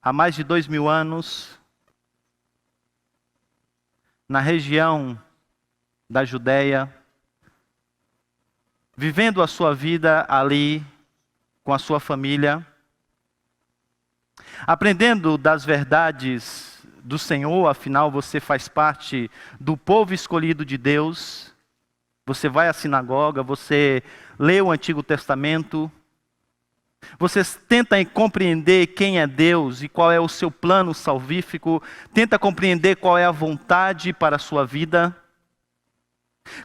há mais de 2000 anos, na região da Judéia, vivendo a sua vida ali com a sua família, aprendendo das verdades do Senhor. Afinal você faz parte do povo escolhido de Deus, você vai à sinagoga, você lê o Antigo Testamento, você tenta compreender quem é Deus e qual é o seu plano salvífico, tenta compreender qual é a vontade para a sua vida.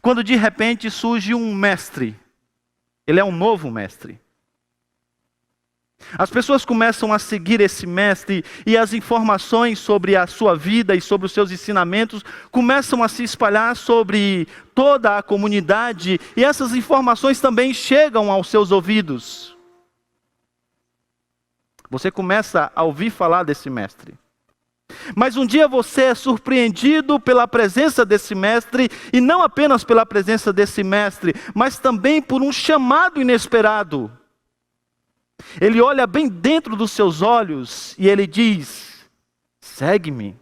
Quando de repente surge um mestre, ele é um novo mestre. As pessoas começam a seguir esse mestre e as informações sobre a sua vida e sobre os seus ensinamentos começam a se espalhar sobre toda a comunidade, e essas informações também chegam aos seus ouvidos. Você começa a ouvir falar desse mestre. Mas um dia você é surpreendido pela presença desse mestre, e não apenas pela presença desse mestre, mas também por um chamado inesperado. Ele olha bem dentro dos seus olhos e ele diz: segue-me.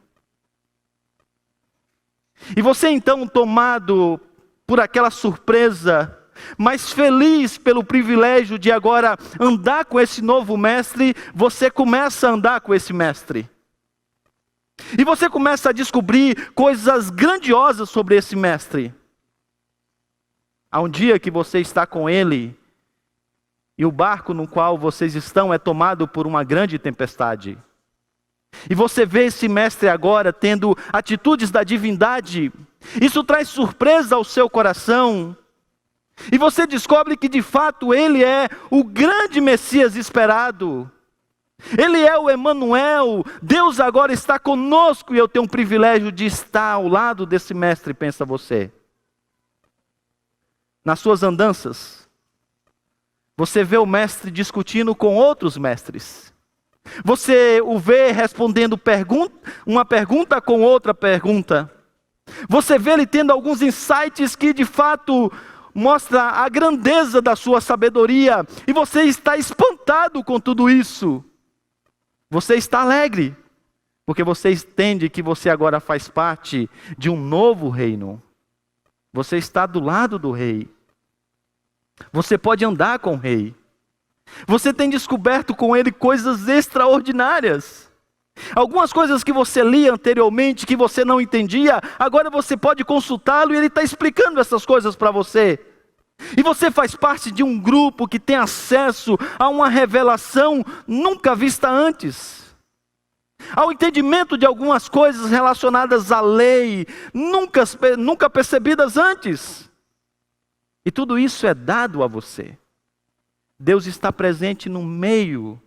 E você então, tomado por aquela surpresa, mas feliz pelo privilégio de agora andar com esse novo mestre, você começa a andar com esse mestre. E você começa a descobrir coisas grandiosas sobre esse mestre. Há um dia que você está com ele, e o barco no qual vocês estão é tomado por uma grande tempestade. E você vê esse mestre agora tendo atitudes da divindade. Isso traz surpresa ao seu coração. E você descobre que de fato ele é o grande Messias esperado. Ele é o Emanuel. Deus agora está conosco e eu tenho o privilégio de estar ao lado desse mestre, pensa você. Nas suas andanças, você vê o mestre discutindo com outros mestres. Você o vê respondendo uma pergunta com outra pergunta. Você vê ele tendo alguns insights que de fato mostra a grandeza da sua sabedoria. E você está espantado com tudo isso. Você está alegre, porque você entende que você agora faz parte de um novo reino. Você está do lado do rei. Você pode andar com o rei. Você tem descoberto com ele coisas extraordinárias. Algumas coisas que você lia anteriormente, que você não entendia, agora você pode consultá-lo e ele está explicando essas coisas para você. E você faz parte de um grupo que tem acesso a uma revelação nunca vista antes. Ao entendimento de algumas coisas relacionadas à lei, nunca percebidas antes. E tudo isso é dado a você. Deus está presente no meio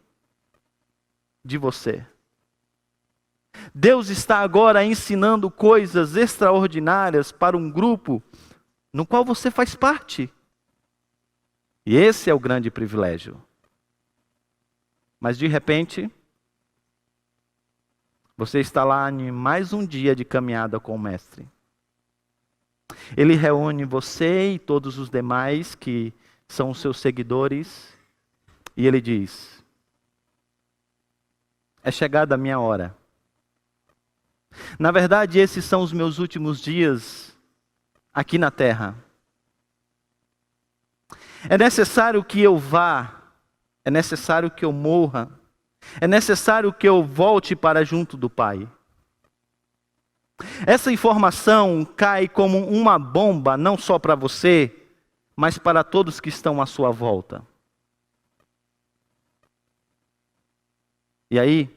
de você. Deus está agora ensinando coisas extraordinárias para um grupo no qual você faz parte. E esse é o grande privilégio. Mas de repente, você está lá em mais um dia de caminhada com o mestre. Ele reúne você e todos os demais que são os seus seguidores. E ele diz: é chegada a minha hora. Na verdade, esses são os meus últimos dias aqui na terra. É necessário que eu vá. É necessário que eu morra. É necessário que eu volte para junto do Pai. Essa informação cai como uma bomba, não só para você, mas para todos que estão à sua volta. E aí,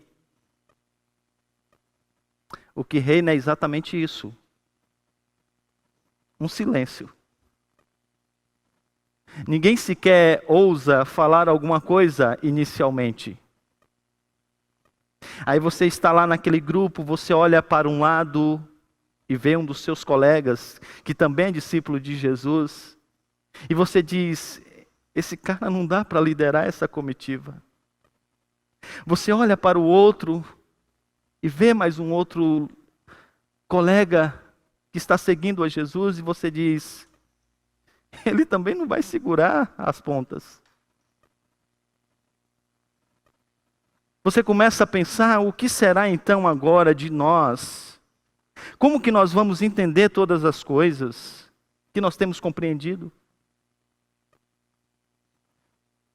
o que reina é exatamente isso. Um silêncio. Ninguém sequer ousa falar alguma coisa inicialmente. Aí você está lá naquele grupo, você olha para um lado e vê um dos seus colegas, que também é discípulo de Jesus, e você diz: esse cara não dá para liderar essa comitiva. Você olha para o outro e vê mais um outro colega que está seguindo a Jesus, e você diz: ele também não vai segurar as pontas. você começa a pensar: o que será então agora de nós? Como que nós vamos entender todas as coisas que nós temos compreendido?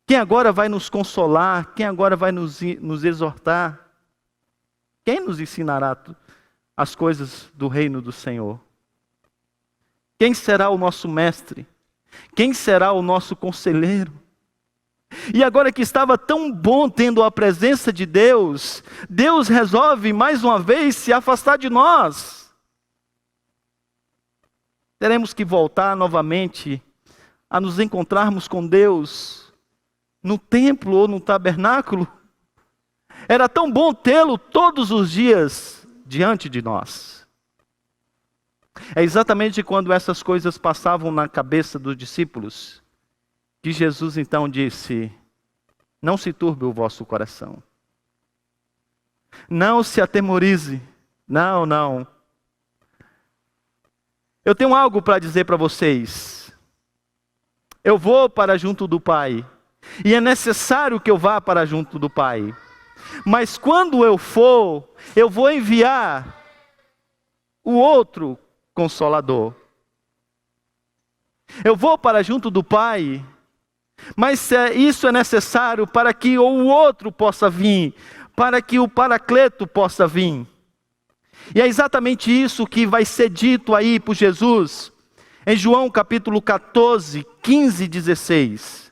Quem agora vai nos consolar? Quem agora vai nos exortar? Quem nos ensinará as coisas do reino do Senhor? Quem será o nosso mestre? Quem será o nosso conselheiro? E agora que estava tão bom tendo a presença de Deus, Deus resolve mais uma vez se afastar de nós. Teremos que voltar novamente a nos encontrarmos com Deus no templo ou no tabernáculo. Era tão bom tê-lo todos os dias diante de nós. É exatamente quando essas coisas passavam na cabeça dos discípulos que Jesus então disse: não se turbe o vosso coração. Não se atemorize. Não. Eu tenho algo para dizer para vocês. Eu vou para junto do Pai. E é necessário que eu vá para junto do Pai. Mas quando eu for, eu vou enviar o outro Consolador. Eu vou para junto do Pai, mas isso é necessário para que o outro possa vir, para que o Paracleto possa vir. E é exatamente isso que vai ser dito aí por Jesus, em João capítulo 14, 15 e 16.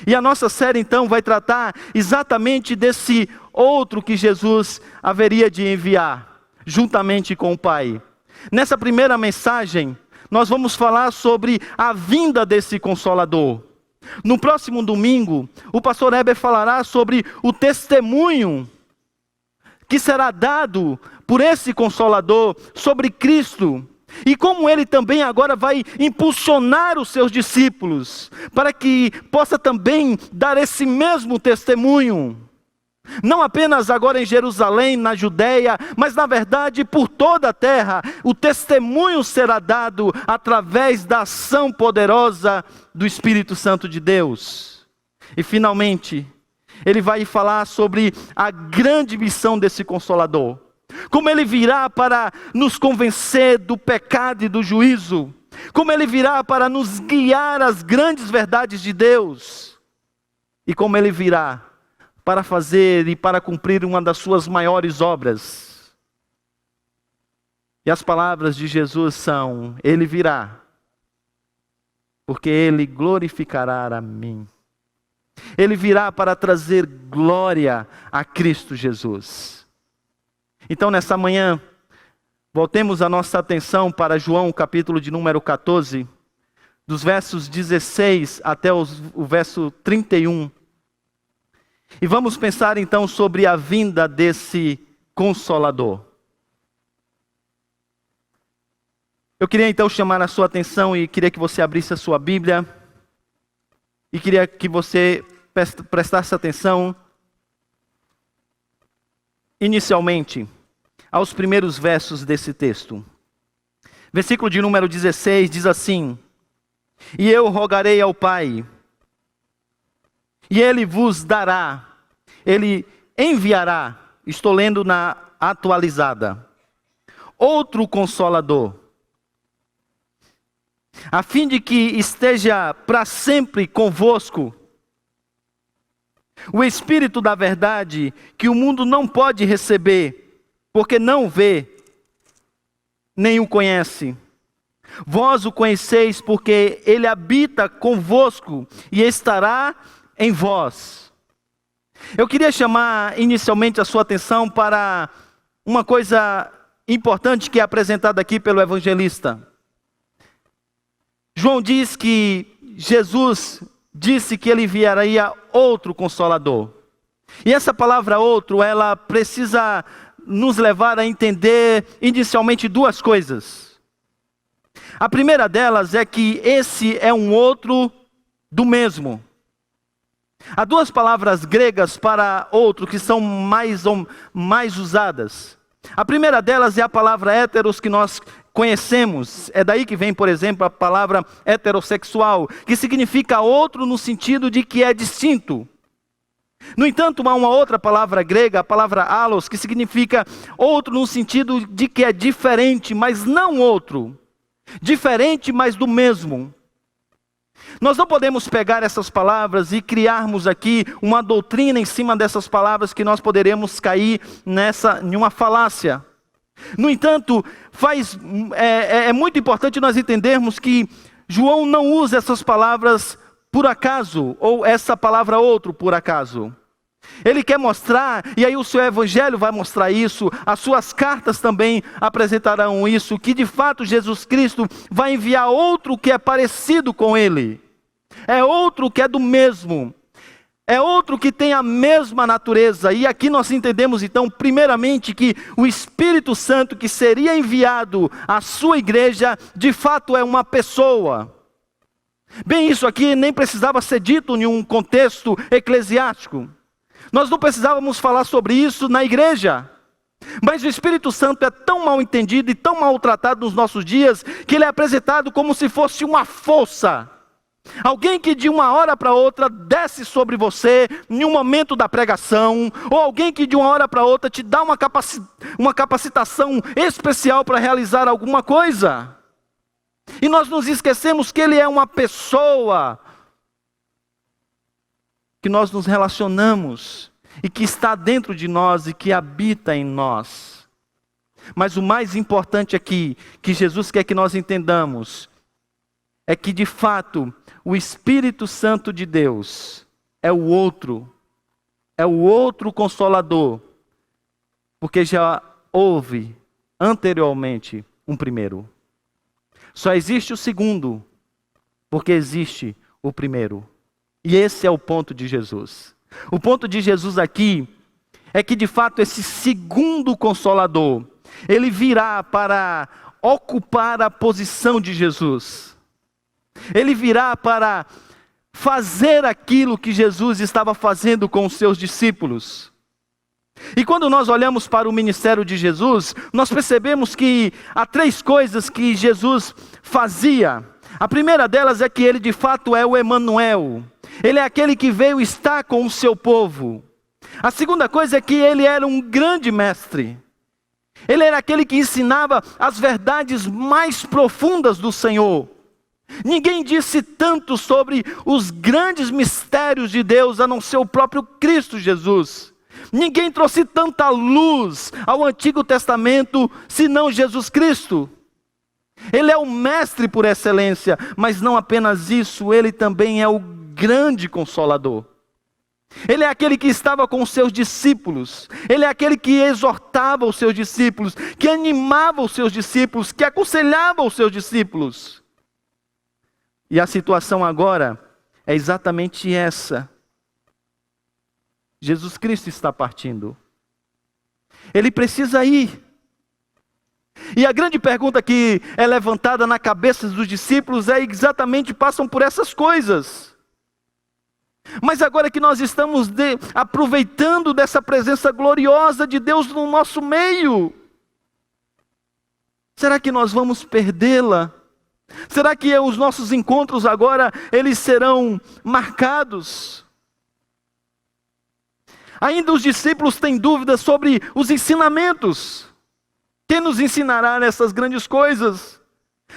E a nossa série então vai tratar exatamente desse outro que Jesus haveria de enviar, juntamente com o Pai. Nessa primeira mensagem, nós vamos falar sobre a vinda desse Consolador. No próximo domingo, o pastor Heber falará sobre o testemunho que será dado por esse Consolador sobre Cristo. E como ele também agora vai impulsionar os seus discípulos, para que possa também dar esse mesmo testemunho. Não apenas agora em Jerusalém, na Judeia, mas na verdade por toda a terra. O testemunho será dado através da ação poderosa do Espírito Santo de Deus. E finalmente, ele vai falar sobre a grande missão desse Consolador. Como ele virá para nos convencer do pecado e do juízo. Como ele virá para nos guiar às grandes verdades de Deus. E como ele virá para fazer e para cumprir uma das suas maiores obras. E as palavras de Jesus são: ele virá, porque ele glorificará a mim. Ele virá para trazer glória a Cristo Jesus. Então nessa manhã, voltemos a nossa atenção para João, capítulo de número 14, dos versos 16 até o verso 31. E vamos pensar então sobre a vinda desse Consolador. Eu queria então chamar a sua atenção e queria que você abrisse a sua Bíblia. E queria que você prestasse atenção, inicialmente, aos primeiros versos desse texto. Versículo de número 16 diz assim: e eu rogarei ao Pai, e Ele vos dará, Ele enviará, estou lendo na atualizada, outro Consolador, a fim de que esteja para sempre convosco, o Espírito da verdade, que o mundo não pode receber, porque não vê, nem o conhece. Vós o conheceis, porque Ele habita convosco e estará em vós. Eu queria chamar inicialmente a sua atenção para uma coisa importante que é apresentada aqui pelo evangelista. João diz que Jesus disse que ele enviaria outro Consolador. E essa palavra outro, ela precisa nos levar a entender inicialmente duas coisas. A primeira delas é que esse é um outro do mesmo. Há duas palavras gregas para outro que são mais usadas. A primeira delas é a palavra héteros, que nós conhecemos. É daí que vem, por exemplo, a palavra heterossexual, que significa outro no sentido de que é distinto. No entanto, há uma outra palavra grega, a palavra allos, que significa outro no sentido de que é diferente, mas não outro. Diferente, mas do mesmo. Nós não podemos pegar essas palavras e criarmos aqui uma doutrina em cima dessas palavras que nós poderemos cair em uma falácia. No entanto, é muito importante nós entendermos que João não usa essas palavras por acaso, ou essa palavra outro por acaso. Ele quer mostrar, e aí o seu evangelho vai mostrar isso, as suas cartas também apresentarão isso, que de fato Jesus Cristo vai enviar outro que é parecido com ele. É outro que é do mesmo. É outro que tem a mesma natureza. E aqui nós entendemos então, primeiramente, que o Espírito Santo que seria enviado à sua igreja, de fato é uma pessoa. Bem, isso aqui nem precisava ser dito em um contexto eclesiástico. Nós não precisávamos falar sobre isso na igreja. Mas o Espírito Santo é tão mal entendido e tão maltratado nos nossos dias, que ele é apresentado como se fosse uma força. Alguém que de uma hora para outra desce sobre você em um momento da pregação, ou alguém que de uma hora para outra te dá uma capacitação especial para realizar alguma coisa. E nós nos esquecemos que ele é uma pessoa, que nós nos relacionamos, e que está dentro de nós, e que habita em nós. Mas o mais importante aqui, que Jesus quer que nós entendamos, é que de fato, o Espírito Santo de Deus é o outro Consolador, porque já houve anteriormente um primeiro. Só existe o segundo, porque existe o primeiro. E esse é o ponto de Jesus. O ponto de Jesus aqui é que de fato esse segundo Consolador, ele virá para ocupar a posição de Jesus. Ele virá para fazer aquilo que Jesus estava fazendo com os seus discípulos. E quando nós olhamos para o ministério de Jesus, nós percebemos que há três coisas que Jesus fazia. A primeira delas é que ele de fato é o Emanuel. Ele é aquele que veio estar com o seu povo. A segunda coisa é que ele era um grande mestre. Ele era aquele que ensinava as verdades mais profundas do Senhor. Ninguém disse tanto sobre os grandes mistérios de Deus, a não ser o próprio Cristo Jesus. Ninguém trouxe tanta luz ao Antigo Testamento, senão Jesus Cristo. Ele é o mestre por excelência, mas não apenas isso, ele também é o grande Consolador. Ele é aquele que estava com os seus discípulos, ele é aquele que exortava os seus discípulos, que animava os seus discípulos, que aconselhava os seus discípulos. E a situação agora é exatamente essa. Jesus Cristo está partindo. Ele precisa ir. E a grande pergunta que é levantada na cabeça dos discípulos é exatamente, passam por essas coisas. Mas agora que nós estamos aproveitando dessa presença gloriosa de Deus no nosso meio, será que nós vamos perdê-la? Será que os nossos encontros agora, eles serão marcados? Ainda os discípulos têm dúvidas sobre os ensinamentos. Quem nos ensinará nessas grandes coisas?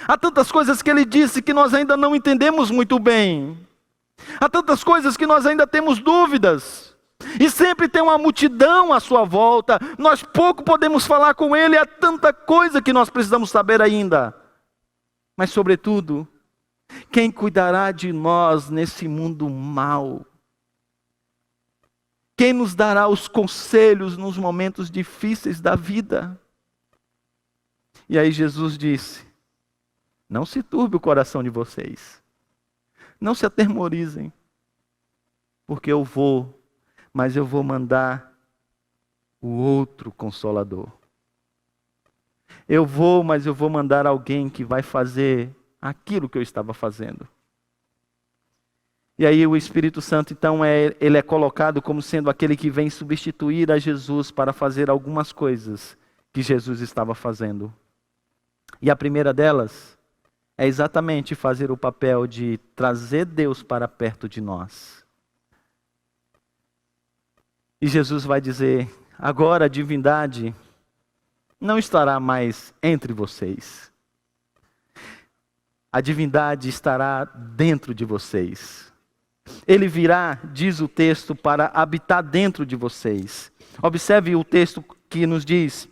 Há tantas coisas que ele disse que nós ainda não entendemos muito bem. Há tantas coisas que nós ainda temos dúvidas. E sempre tem uma multidão à sua volta. Nós pouco podemos falar com ele. Há tanta coisa que nós precisamos saber ainda. Mas sobretudo, quem cuidará de nós nesse mundo mau? Quem nos dará os conselhos nos momentos difíceis da vida? E aí Jesus disse: não se turbe o coração de vocês. Não se atemorizem. Porque eu vou, mas eu vou mandar o outro Consolador. Eu vou, mas eu vou mandar alguém que vai fazer aquilo que eu estava fazendo. E aí o Espírito Santo, então, ele é colocado como sendo aquele que vem substituir a Jesus para fazer algumas coisas que Jesus estava fazendo. E a primeira delas é exatamente fazer o papel de trazer Deus para perto de nós. E Jesus vai dizer: agora a divindade não estará mais entre vocês. A divindade estará dentro de vocês. Ele virá, diz o texto, para habitar dentro de vocês. Observe o texto que nos diz,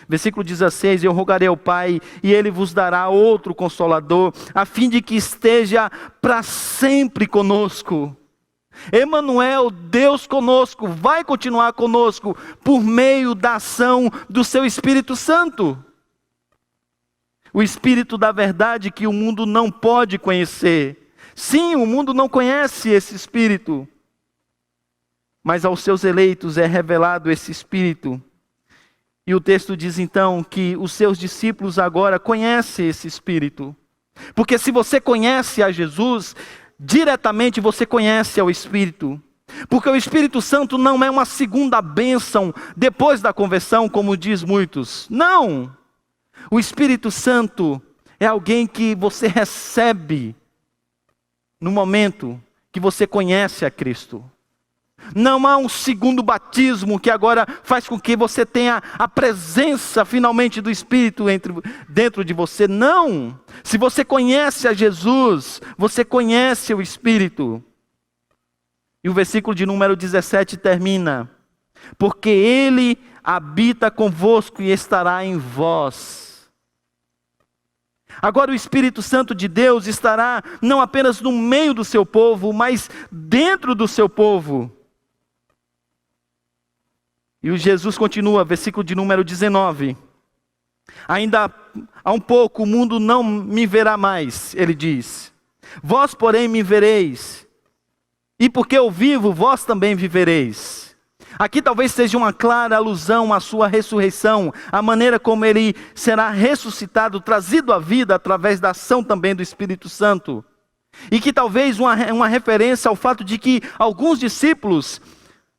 versículo 16: eu rogarei ao Pai, e Ele vos dará outro Consolador, a fim de que esteja para sempre conosco. Emanuel, Deus conosco, vai continuar conosco, por meio da ação do seu Espírito Santo. O Espírito da verdade que o mundo não pode conhecer. Sim, o mundo não conhece esse Espírito, mas aos seus eleitos é revelado esse Espírito. E o texto diz então que os seus discípulos agora conhecem esse Espírito. Porque se você conhece a Jesus, diretamente você conhece ao Espírito. Porque o Espírito Santo não é uma segunda bênção depois da conversão, como diz muitos. Não! O Espírito Santo é alguém que você recebe no momento que você conhece a Cristo. Não há um segundo batismo que agora faz com que você tenha a presença finalmente do Espírito dentro de você. Não! Se você conhece a Jesus, você conhece o Espírito. E o versículo de número 17 termina: porque Ele habita convosco e estará em vós. Agora o Espírito Santo de Deus estará não apenas no meio do seu povo, mas dentro do seu povo. E o Jesus continua, versículo de número 19. Ainda há um pouco o mundo não me verá mais, ele diz. Vós, porém, me vereis. E porque eu vivo, vós também vivereis. Aqui talvez seja uma clara alusão à sua ressurreição, a maneira como ele será ressuscitado, trazido à vida através da ação também do Espírito Santo. E que talvez uma referência ao fato de que alguns discípulos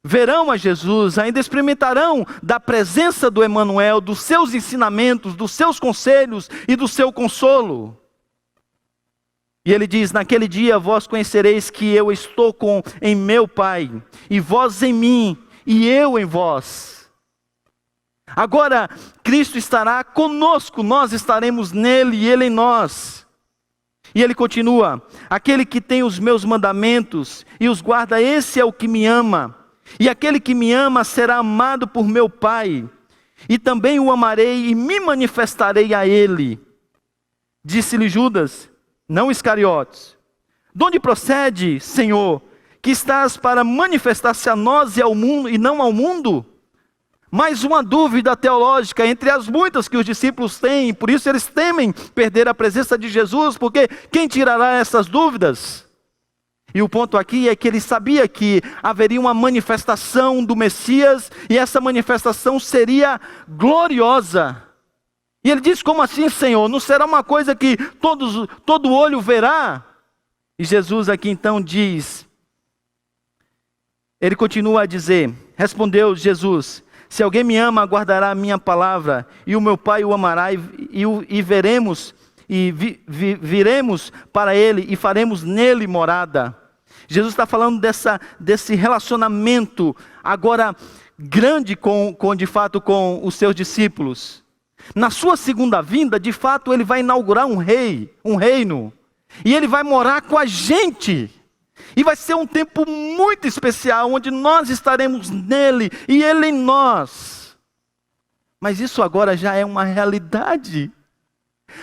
verão a Jesus, ainda experimentarão da presença do Emanuel, dos seus ensinamentos, dos seus conselhos e do seu consolo. E ele diz: naquele dia vós conhecereis que eu estou em meu Pai, e vós em mim, e eu em vós. Agora Cristo estará conosco, nós estaremos nele e ele em nós. E ele continua: aquele que tem os meus mandamentos e os guarda, esse é o que me ama. E aquele que me ama será amado por meu Pai, e também o amarei e me manifestarei a ele. Disse-lhe Judas, não Iscariotes: de onde procede, Senhor, que estás para manifestar-se a nós e ao mundo, e não ao mundo? Mais uma dúvida teológica entre as muitas que os discípulos têm, por isso eles temem perder a presença de Jesus, porque quem tirará essas dúvidas? E o ponto aqui é que ele sabia que haveria uma manifestação do Messias, e essa manifestação seria gloriosa. E ele diz: como assim, Senhor? Não será uma coisa que todo olho verá? E Jesus aqui então diz, ele continua a dizer, respondeu Jesus: se alguém me ama, guardará a minha palavra, e o meu Pai o amará, viremos para ele e faremos nele morada. Jesus está falando desse relacionamento agora grande de fato com os seus discípulos. Na sua segunda vinda, de fato, ele vai inaugurar um reino, e ele vai morar com a gente. E vai ser um tempo muito especial, onde nós estaremos nele e ele em nós. Mas isso agora já é uma realidade.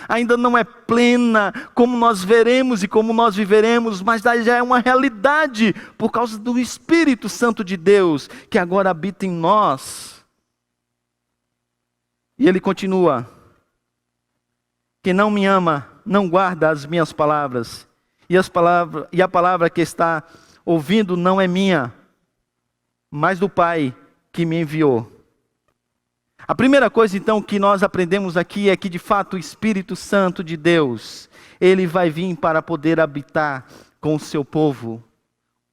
Ainda não é plena, como nós veremos e como nós viveremos, mas já é uma realidade, por causa do Espírito Santo de Deus, que agora habita em nós. E ele continua: quem não me ama, não guarda as minhas palavras, e a palavra que está ouvindo não é minha, mas do Pai que me enviou. A primeira coisa então que nós aprendemos aqui é que de fato o Espírito Santo de Deus, ele vai vir para poder habitar com o seu povo.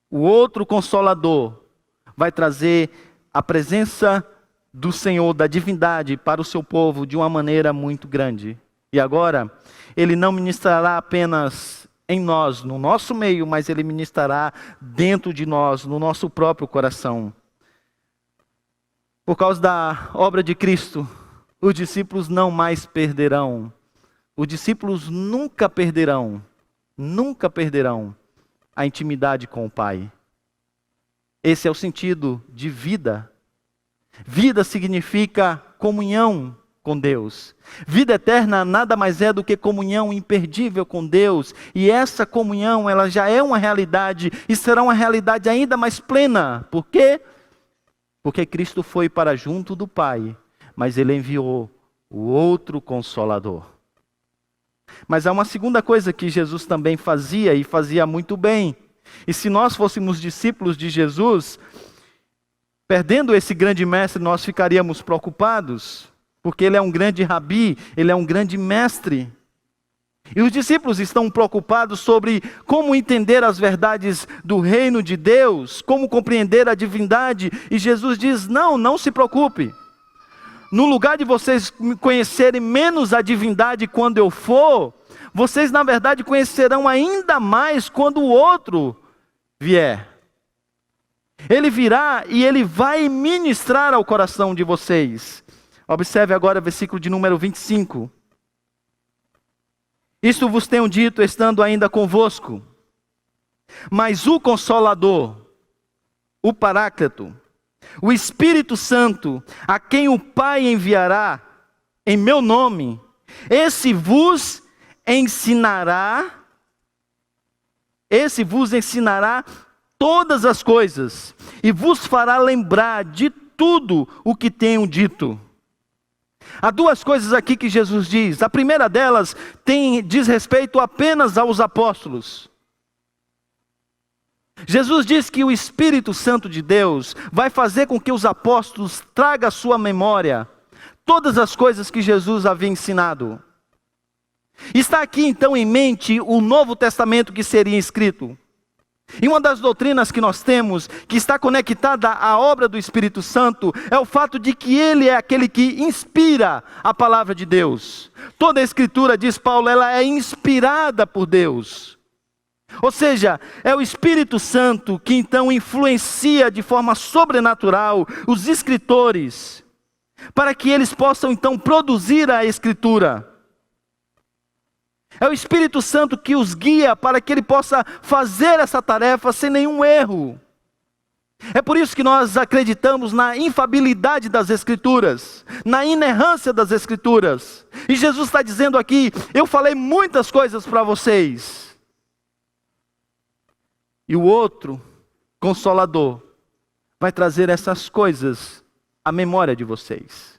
O outro Consolador vai trazer a presença do Senhor, da divindade, para o seu povo de uma maneira muito grande. E agora, ele não ministrará apenas em nós, no nosso meio, mas ele ministrará dentro de nós, no nosso próprio coração. Por causa da obra de Cristo, os discípulos não mais perderão. Os discípulos nunca perderão a intimidade com o Pai. Esse é o sentido de vida. Vida significa comunhão com Deus. Vida eterna nada mais é do que comunhão imperdível com Deus. E essa comunhão, ela já é uma realidade e será uma realidade ainda mais plena. Por quê? Porque Cristo foi para junto do Pai, mas Ele enviou o outro Consolador. Mas há uma segunda coisa que Jesus também fazia, e fazia muito bem. E se nós fôssemos discípulos de Jesus, perdendo esse grande mestre, nós ficaríamos preocupados, porque Ele é um grande rabi, Ele é um grande mestre. E os discípulos estão preocupados sobre como entender as verdades do reino de Deus, como compreender a divindade. E Jesus diz, não se preocupe. No lugar de vocês conhecerem menos a divindade quando eu for, vocês na verdade conhecerão ainda mais quando o outro vier. Ele virá e ele vai ministrar ao coração de vocês. Observe agora o versículo de número 25. Isto vos tenho dito estando ainda convosco. Mas o Consolador, o Paráclito, o Espírito Santo, a quem o Pai enviará em meu nome, esse vos ensinará todas as coisas e vos fará lembrar de tudo o que tenho dito. Há duas coisas aqui que Jesus diz. A primeira delas diz respeito apenas aos apóstolos. Jesus diz que o Espírito Santo de Deus vai fazer com que os apóstolos tragam à sua memória todas as coisas que Jesus havia ensinado. Está aqui então em mente o Novo Testamento que seria escrito. E uma das doutrinas que nós temos, que está conectada à obra do Espírito Santo, é o fato de que Ele é aquele que inspira a palavra de Deus. Toda a Escritura, diz Paulo, ela é inspirada por Deus. Ou seja, é o Espírito Santo que então influencia de forma sobrenatural os escritores, para que eles possam então produzir a Escritura. É o Espírito Santo que os guia para que ele possa fazer essa tarefa sem nenhum erro. É por isso que nós acreditamos na infabilidade das Escrituras, na inerrância das Escrituras. E Jesus está dizendo aqui, eu falei muitas coisas para vocês. E o outro, Consolador, vai trazer essas coisas à memória de vocês.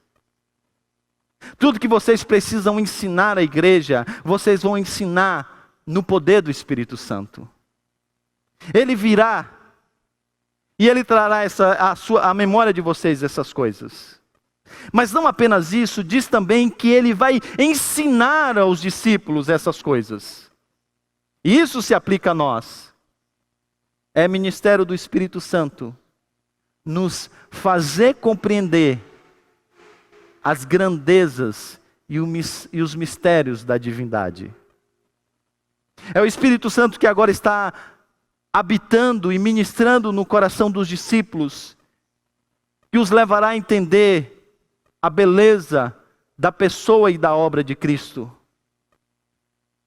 Tudo que vocês precisam ensinar à igreja, vocês vão ensinar no poder do Espírito Santo. Ele virá e ele trará à memória de vocês essas coisas. Mas não apenas isso, diz também que ele vai ensinar aos discípulos essas coisas. E isso se aplica a nós. É ministério do Espírito Santo nos fazer compreender as grandezas e os mistérios da divindade. É o Espírito Santo que agora está habitando e ministrando no coração dos discípulos, que os levará a entender a beleza da pessoa e da obra de Cristo,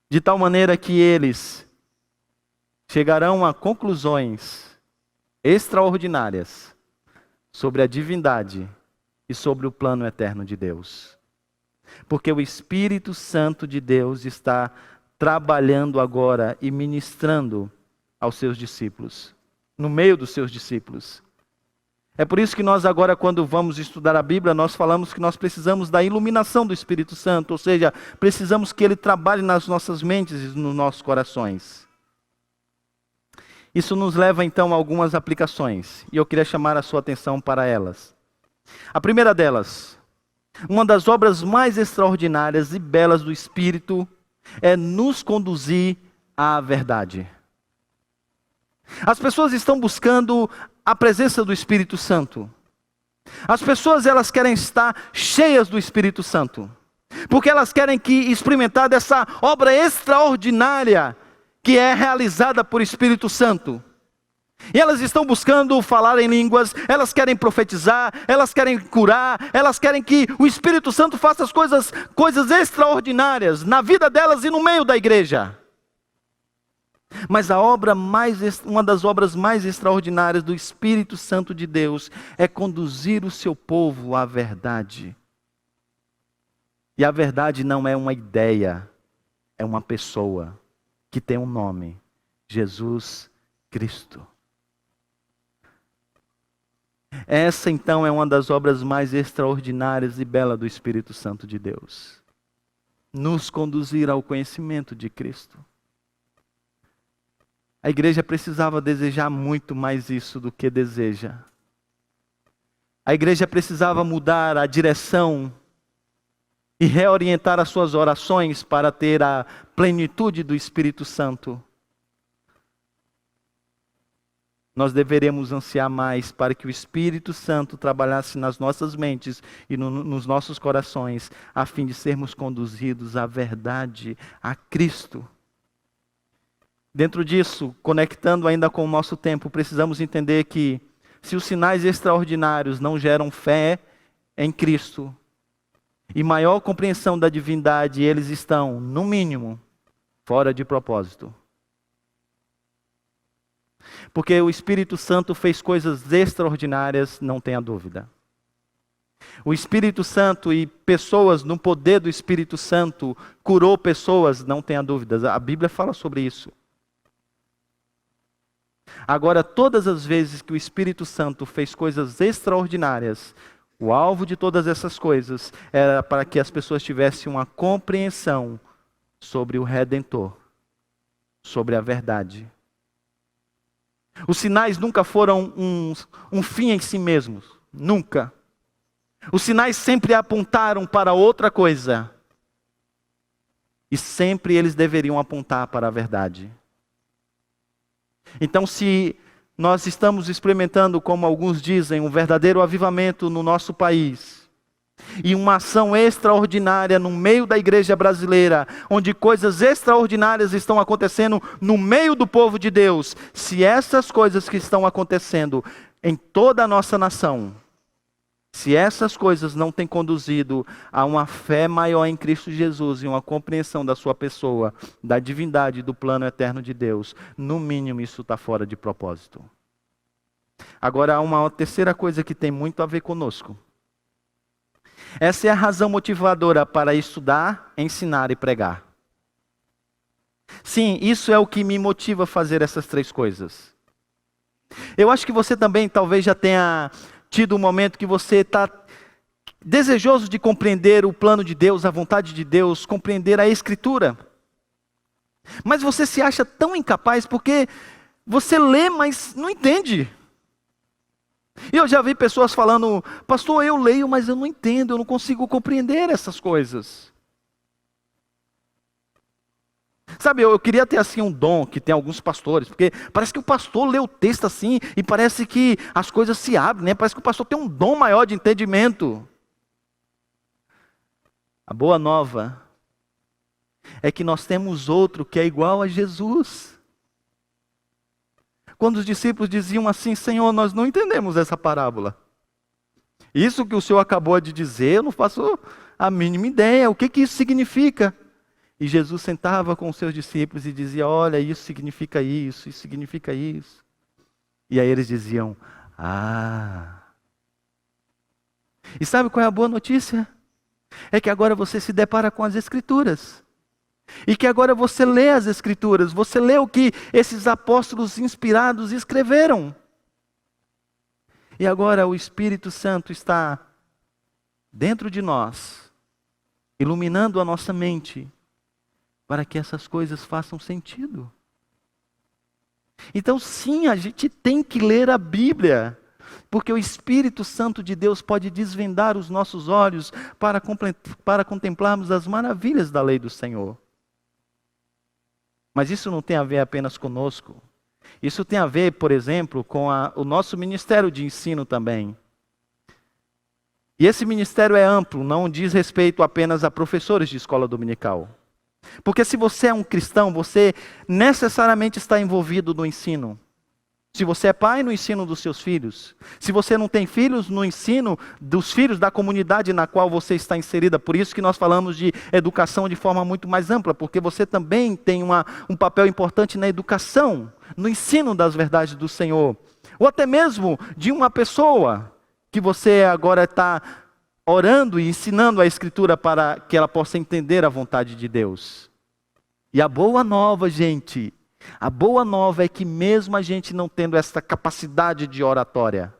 de tal maneira que eles chegarão a conclusões extraordinárias sobre a divindade e sobre o plano eterno de Deus. Porque o Espírito Santo de Deus está trabalhando agora e ministrando aos seus discípulos, no meio dos seus discípulos. É por isso que nós agora, quando vamos estudar a Bíblia, nós falamos que nós precisamos da iluminação do Espírito Santo, ou seja, precisamos que Ele trabalhe nas nossas mentes e nos nossos corações. Isso nos leva então a algumas aplicações, e eu queria chamar a sua atenção para elas. A primeira delas, uma das obras mais extraordinárias e belas do Espírito é nos conduzir à verdade. As pessoas estão buscando a presença do Espírito Santo. As pessoas elas querem estar cheias do Espírito Santo, porque elas querem experimentar dessa obra extraordinária que é realizada por Espírito Santo. E elas estão buscando falar em línguas, elas querem profetizar, elas querem curar, elas querem que o Espírito Santo faça as coisas extraordinárias na vida delas e no meio da igreja. Mas uma das obras mais extraordinárias do Espírito Santo de Deus é conduzir o seu povo à verdade. E a verdade não é uma ideia, é uma pessoa que tem um nome: Jesus Cristo. Essa então é uma das obras mais extraordinárias e belas do Espírito Santo de Deus. Nos conduzir ao conhecimento de Cristo. A igreja precisava desejar muito mais isso do que deseja. A igreja precisava mudar a direção e reorientar as suas orações para ter a plenitude do Espírito Santo. Nós deveremos ansiar mais para que o Espírito Santo trabalhasse nas nossas mentes e nos nossos corações, a fim de sermos conduzidos à verdade, a Cristo. Dentro disso, conectando ainda com o nosso tempo, precisamos entender que se os sinais extraordinários não geram fé em Cristo e maior compreensão da divindade, eles estão, no mínimo, fora de propósito. Porque o Espírito Santo fez coisas extraordinárias, não tenha dúvida. O Espírito Santo e pessoas no poder do Espírito Santo curou pessoas, não tenha dúvida. A Bíblia fala sobre isso. Agora, todas as vezes que o Espírito Santo fez coisas extraordinárias, o alvo de todas essas coisas era para que as pessoas tivessem uma compreensão sobre o Redentor, sobre a verdade. Os sinais nunca foram um fim em si mesmos, nunca. Os sinais sempre apontaram para outra coisa. E sempre eles deveriam apontar para a verdade. Então, se nós estamos experimentando, como alguns dizem, um verdadeiro avivamento no nosso país, e uma ação extraordinária no meio da igreja brasileira, onde coisas extraordinárias estão acontecendo no meio do povo de Deus, se essas coisas que estão acontecendo em toda a nossa nação, se essas coisas não têm conduzido a uma fé maior em Cristo Jesus e uma compreensão da sua pessoa, da divindade, do plano eterno de Deus, no mínimo isso está fora de propósito. Agora há uma terceira coisa que tem muito a ver conosco. Essa é a razão motivadora para estudar, ensinar e pregar. Sim, isso é o que me motiva a fazer essas três coisas. Eu acho que você também talvez já tenha tido um momento que você está desejoso de compreender o plano de Deus, a vontade de Deus, compreender a Escritura. Mas você se acha tão incapaz porque você lê, mas não entende. E eu já vi pessoas falando: pastor, eu leio, mas eu não entendo, eu não consigo compreender essas coisas. Sabe, eu queria ter assim um dom que tem alguns pastores, porque parece que o pastor lê o texto assim e parece que as coisas se abrem, né? Parece que o pastor tem um dom maior de entendimento. A boa nova é que nós temos outro que é igual a Jesus. Quando os discípulos diziam assim: Senhor, nós não entendemos essa parábola. Isso que o Senhor acabou de dizer, eu não faço a mínima ideia. O que isso significa? E Jesus sentava com os seus discípulos e dizia: olha, isso significa isso significa isso. E aí eles diziam: ah. E sabe qual é a boa notícia? É que agora você se depara com as Escrituras. E que agora você lê as Escrituras, você lê o que esses apóstolos inspirados escreveram. E agora o Espírito Santo está dentro de nós, iluminando a nossa mente, para que essas coisas façam sentido. Então sim, a gente tem que ler a Bíblia, porque o Espírito Santo de Deus pode desvendar os nossos olhos para contemplarmos as maravilhas da lei do Senhor. Mas isso não tem a ver apenas conosco. Isso tem a ver, por exemplo, com o nosso ministério de ensino também. E esse ministério é amplo, não diz respeito apenas a professores de escola dominical. Porque se você é um cristão, você necessariamente está envolvido no ensino. Se você é pai, no ensino dos seus filhos. Se você não tem filhos, no ensino dos filhos da comunidade na qual você está inserida. Por isso que nós falamos de educação de forma muito mais ampla, porque você também tem um papel importante na educação, no ensino das verdades do Senhor. Ou até mesmo de uma pessoa que você agora está orando e ensinando a Escritura para que ela possa entender a vontade de Deus. E a boa nova, gente, a boa nova é que mesmo a gente não tendo essa capacidade de oratória,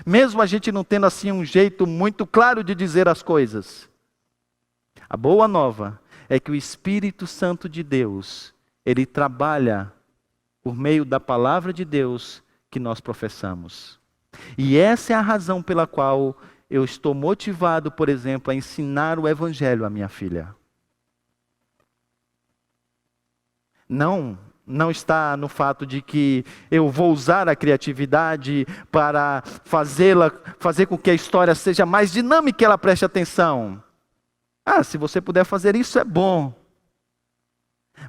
mesmo a gente não tendo assim um jeito muito claro de dizer as coisas, a boa nova é que o Espírito Santo de Deus, ele trabalha por meio da palavra de Deus que nós professamos. E essa é a razão pela qual eu estou motivado, por exemplo, a ensinar o Evangelho à minha filha. Não está no fato de que eu vou usar a criatividade para fazer com que a história seja mais dinâmica e ela preste atenção. Se você puder fazer isso é bom.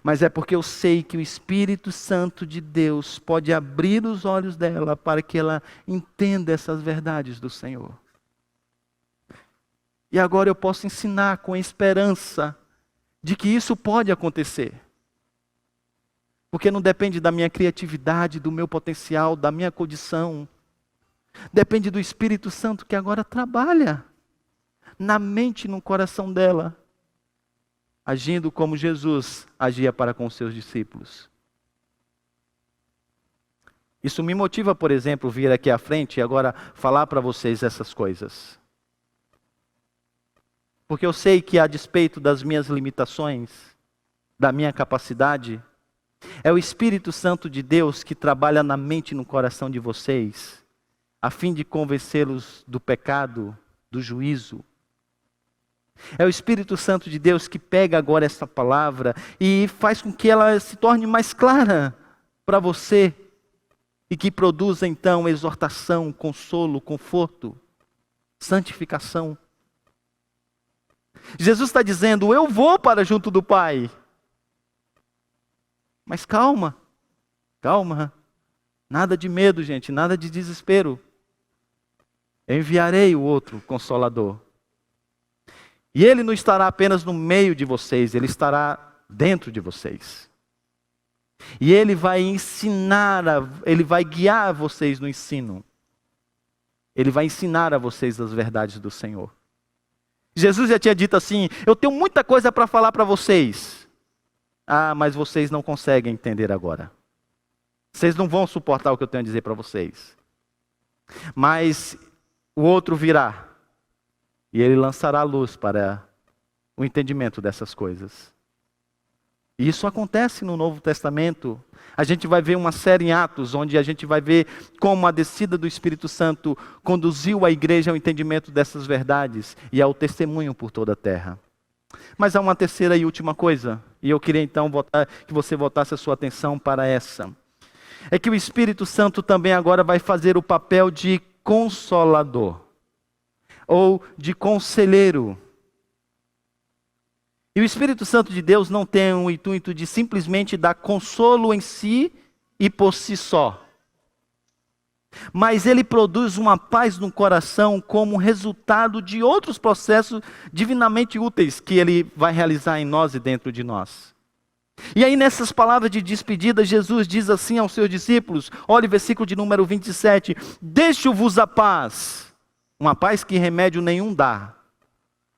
Mas é porque eu sei que o Espírito Santo de Deus pode abrir os olhos dela para que ela entenda essas verdades do Senhor. E agora eu posso ensinar com a esperança de que isso pode acontecer. Porque não depende da minha criatividade, do meu potencial, da minha condição. Depende do Espírito Santo que agora trabalha na mente e no coração dela, agindo como Jesus agia para com os seus discípulos. Isso me motiva, por exemplo, vir aqui à frente e agora falar para vocês essas coisas. Porque eu sei que, a despeito das minhas limitações, da minha capacidade, é o Espírito Santo de Deus que trabalha na mente e no coração de vocês, a fim de convencê-los do pecado, do juízo. É o Espírito Santo de Deus que pega agora essa palavra e faz com que ela se torne mais clara para você e que produza então exortação, consolo, conforto, santificação. Jesus está dizendo: eu vou para junto do Pai. Mas calma, nada de medo, gente, nada de desespero. Eu enviarei o outro Consolador. E ele não estará apenas no meio de vocês, ele estará dentro de vocês. E ele vai ensinar, ele vai guiar vocês no ensino. Ele vai ensinar a vocês as verdades do Senhor. Jesus já tinha dito assim: eu tenho muita coisa para falar para vocês. Mas vocês não conseguem entender agora. Vocês não vão suportar o que eu tenho a dizer para vocês. Mas o outro virá. E ele lançará a luz para o entendimento dessas coisas. E isso acontece no Novo Testamento. A gente vai ver uma série em Atos, onde a gente vai ver como a descida do Espírito Santo conduziu a igreja ao entendimento dessas verdades e ao testemunho por toda a terra. Mas há uma terceira e última coisa, e eu queria então que você voltasse a sua atenção para essa. É que o Espírito Santo também agora vai fazer o papel de consolador, ou de conselheiro. E o Espírito Santo de Deus não tem o intuito de simplesmente dar consolo em si e por si só. Mas ele produz uma paz no coração como resultado de outros processos divinamente úteis que ele vai realizar em nós e dentro de nós. E aí nessas palavras de despedida, Jesus diz assim aos seus discípulos, olha o versículo de número 27, deixo-vos a paz, uma paz que remédio nenhum dá.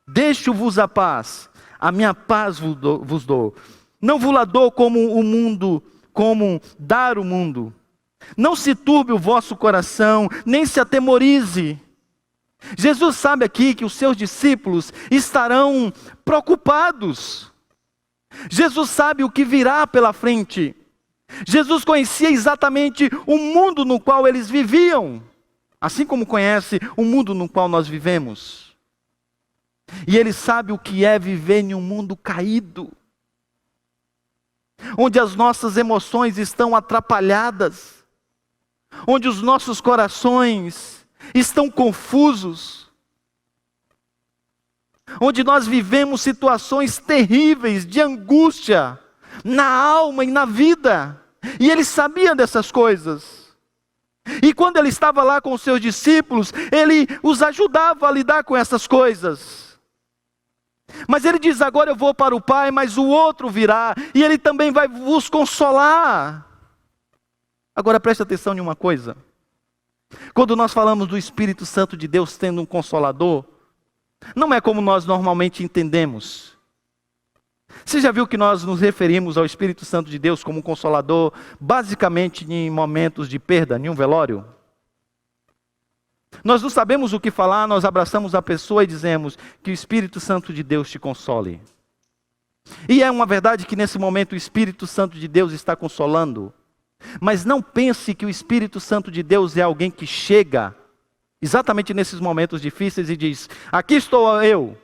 Deixo-vos a paz, a minha paz vos dou. Não vos la dou como o mundo, como dar o mundo. Não se turbe o vosso coração, nem se atemorize. Jesus sabe aqui que os seus discípulos estarão preocupados. Jesus sabe o que virá pela frente. Jesus conhecia exatamente o mundo no qual eles viviam, assim como conhece o mundo no qual nós vivemos. E ele sabe o que é viver em um mundo caído, onde as nossas emoções estão atrapalhadas, onde os nossos corações estão confusos, onde nós vivemos situações terríveis de angústia na alma e na vida. E ele sabia dessas coisas. E quando ele estava lá com os seus discípulos, ele os ajudava a lidar com essas coisas. Mas ele diz: agora eu vou para o Pai, mas o outro virá, e ele também vai vos consolar. Agora preste atenção em uma coisa. Quando nós falamos do Espírito Santo de Deus tendo um consolador, não é como nós normalmente entendemos. Você já viu que nós nos referimos ao Espírito Santo de Deus como um consolador, basicamente em momentos de perda, em um velório? Nós não sabemos o que falar, nós abraçamos a pessoa e dizemos que o Espírito Santo de Deus te console. E é uma verdade que nesse momento o Espírito Santo de Deus está consolando. Mas não pense que o Espírito Santo de Deus é alguém que chega exatamente nesses momentos difíceis e diz: aqui estou eu,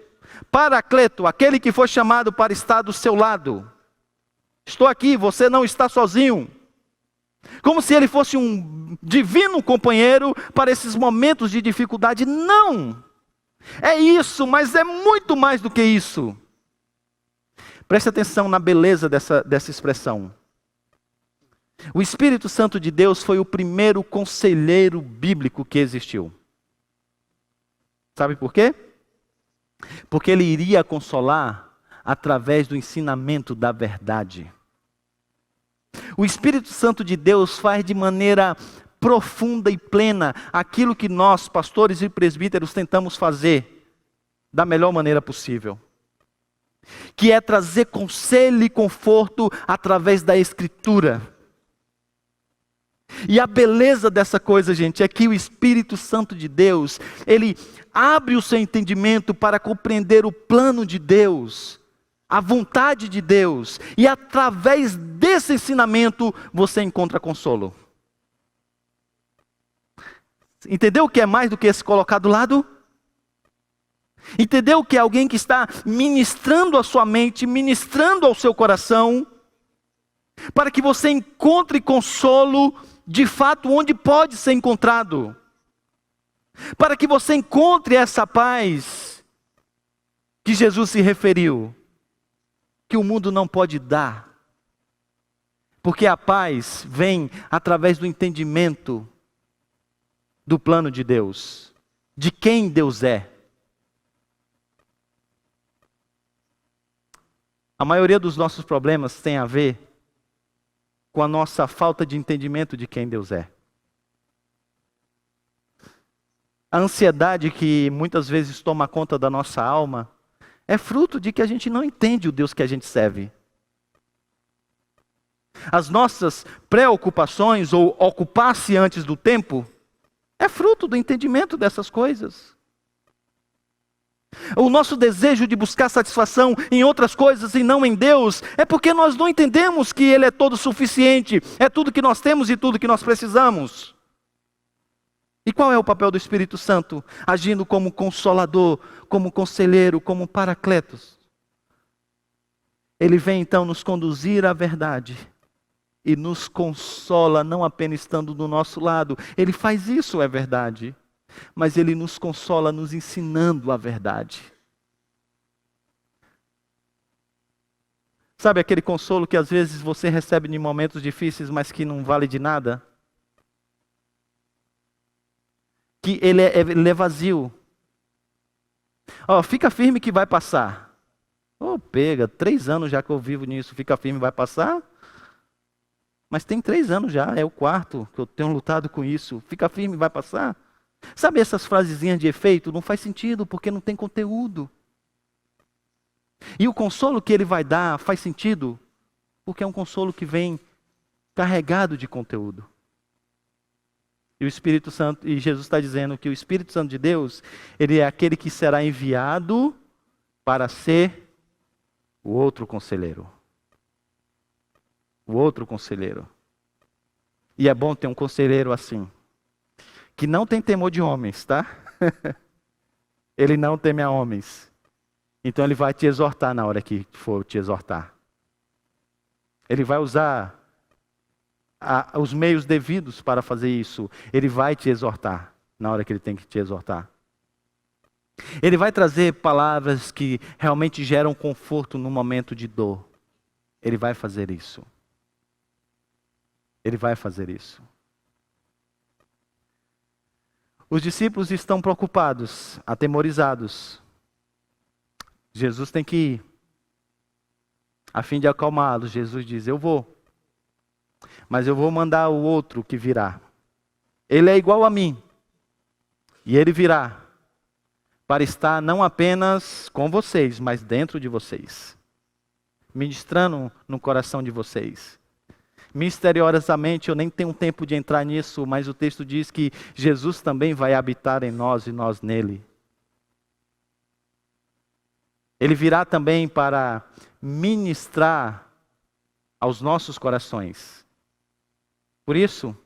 Paracleto, aquele que foi chamado para estar do seu lado. Estou aqui, você não está sozinho. Como se ele fosse um divino companheiro para esses momentos de dificuldade. Não! É isso, mas é muito mais do que isso. Preste atenção na beleza dessa expressão. O Espírito Santo de Deus foi o primeiro conselheiro bíblico que existiu. Sabe por quê? Porque ele iria consolar através do ensinamento da verdade. O Espírito Santo de Deus faz de maneira profunda e plena aquilo que nós, pastores e presbíteros, tentamos fazer da melhor maneira possível. Que é trazer conselho e conforto através da Escritura. E a beleza dessa coisa, gente, é que o Espírito Santo de Deus, ele abre o seu entendimento para compreender o plano de Deus, a vontade de Deus, e através desse ensinamento você encontra consolo. Entendeu o que é mais do que se colocar do lado? Entendeu que é alguém que está ministrando a sua mente, ministrando ao seu coração, para que você encontre consolo de fato onde pode ser encontrado. Para que você encontre essa paz que Jesus se referiu, que o mundo não pode dar. Porque a paz vem através do entendimento do plano de Deus, de quem Deus é. A maioria dos nossos problemas tem a ver com a nossa falta de entendimento de quem Deus é. A ansiedade que muitas vezes toma conta da nossa alma é fruto de que a gente não entende o Deus que a gente serve. As nossas preocupações ou ocupar-se antes do tempo é fruto do entendimento dessas coisas. O nosso desejo de buscar satisfação em outras coisas e não em Deus é porque nós não entendemos que Ele é todo suficiente, é tudo que nós temos e tudo que nós precisamos. E qual é o papel do Espírito Santo? Agindo como consolador, como conselheiro, como paracletos. Ele vem então nos conduzir à verdade e nos consola, não apenas estando do nosso lado. Ele faz isso, é verdade. Mas Ele nos consola nos ensinando a verdade. Sabe aquele consolo que às vezes você recebe em momentos difíceis, mas que não vale de nada? Que ele é vazio. Fica firme que vai passar. Pega, 3 anos já que eu vivo nisso, fica firme, vai passar? Mas tem 3 anos já, é o 4º que eu tenho lutado com isso. Fica firme, vai passar? Sabe essas frasezinhas de efeito? Não faz sentido, porque não tem conteúdo. E o consolo que ele vai dar faz sentido, porque é um consolo que vem carregado de conteúdo. E o Espírito Santo, e Jesus está dizendo que o Espírito Santo de Deus, ele é aquele que será enviado para ser o outro conselheiro. O outro conselheiro. E é bom ter um conselheiro assim. Que não tem temor de homens, tá? Ele não teme a homens. Então ele vai te exortar na hora que for te exortar. Ele vai usar os meios devidos para fazer isso. Ele vai te exortar na hora que ele tem que te exortar. Ele vai trazer palavras que realmente geram conforto no momento de dor. Ele vai fazer isso. Ele vai fazer isso. Os discípulos estão preocupados, atemorizados. Jesus tem que ir. A fim de acalmá-los, Jesus diz: eu vou. Mas eu vou mandar o outro que virá. Ele é igual a mim. E ele virá para estar não apenas com vocês, mas dentro de vocês. Ministrando no coração de vocês. Misteriosamente, eu nem tenho tempo de entrar nisso, mas o texto diz que Jesus também vai habitar em nós e nós nele. Ele virá também para ministrar aos nossos corações. Por isso,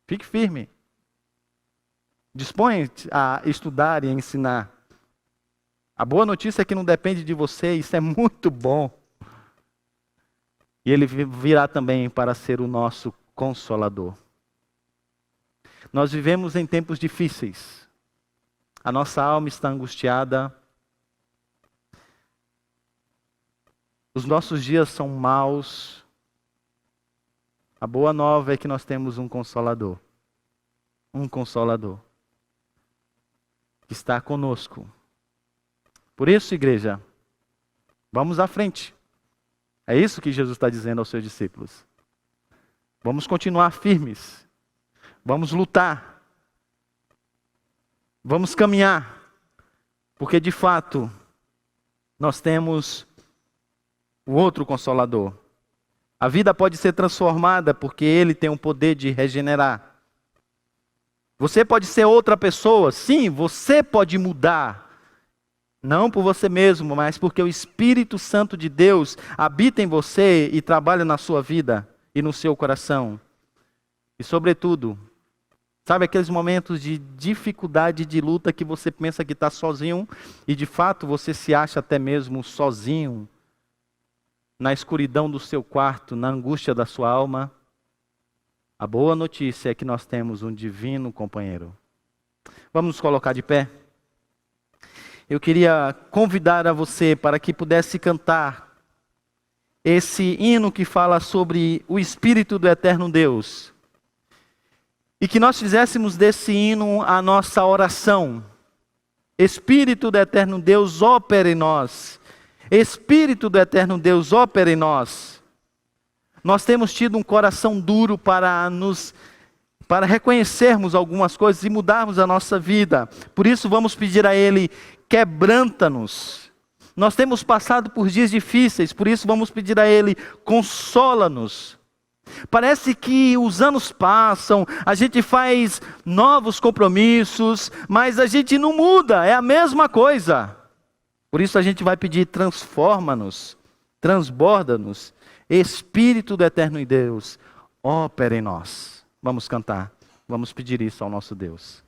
fique firme. Disponha a estudar e a ensinar. A boa notícia é que não depende de você, isso é muito bom. E ele virá também para ser o nosso consolador. Nós vivemos em tempos difíceis. A nossa alma está angustiada. Os nossos dias são maus. A boa nova é que nós temos um consolador. Um consolador. Que está conosco. Por isso, igreja, vamos à frente. É isso que Jesus está dizendo aos seus discípulos. Vamos continuar firmes. Vamos lutar. Vamos caminhar. Porque de fato, nós temos o outro Consolador. A vida pode ser transformada porque Ele tem o poder de regenerar. Você pode ser outra pessoa. Sim, você pode mudar. Não por você mesmo, mas porque o Espírito Santo de Deus habita em você e trabalha na sua vida e no seu coração. E sobretudo, sabe aqueles momentos de dificuldade, de luta que você pensa que está sozinho e de fato você se acha até mesmo sozinho, na escuridão do seu quarto, na angústia da sua alma? A boa notícia é que nós temos um divino companheiro. Vamos nos colocar de pé? Eu queria convidar a você para que pudesse cantar esse hino que fala sobre o Espírito do Eterno Deus. E que nós fizéssemos desse hino a nossa oração. Espírito do Eterno Deus, opera em nós. Espírito do Eterno Deus, opera em nós. Nós temos tido um coração duro para reconhecermos algumas coisas e mudarmos a nossa vida. Por isso vamos pedir a Ele: quebranta-nos. Nós temos passado por dias difíceis, por isso vamos pedir a Ele: consola-nos. Parece que os anos passam, a gente faz novos compromissos, mas a gente não muda, é a mesma coisa. Por isso a gente vai pedir: transforma-nos, transborda-nos. Espírito do Eterno Deus, opera em nós. Vamos cantar, vamos pedir isso ao nosso Deus.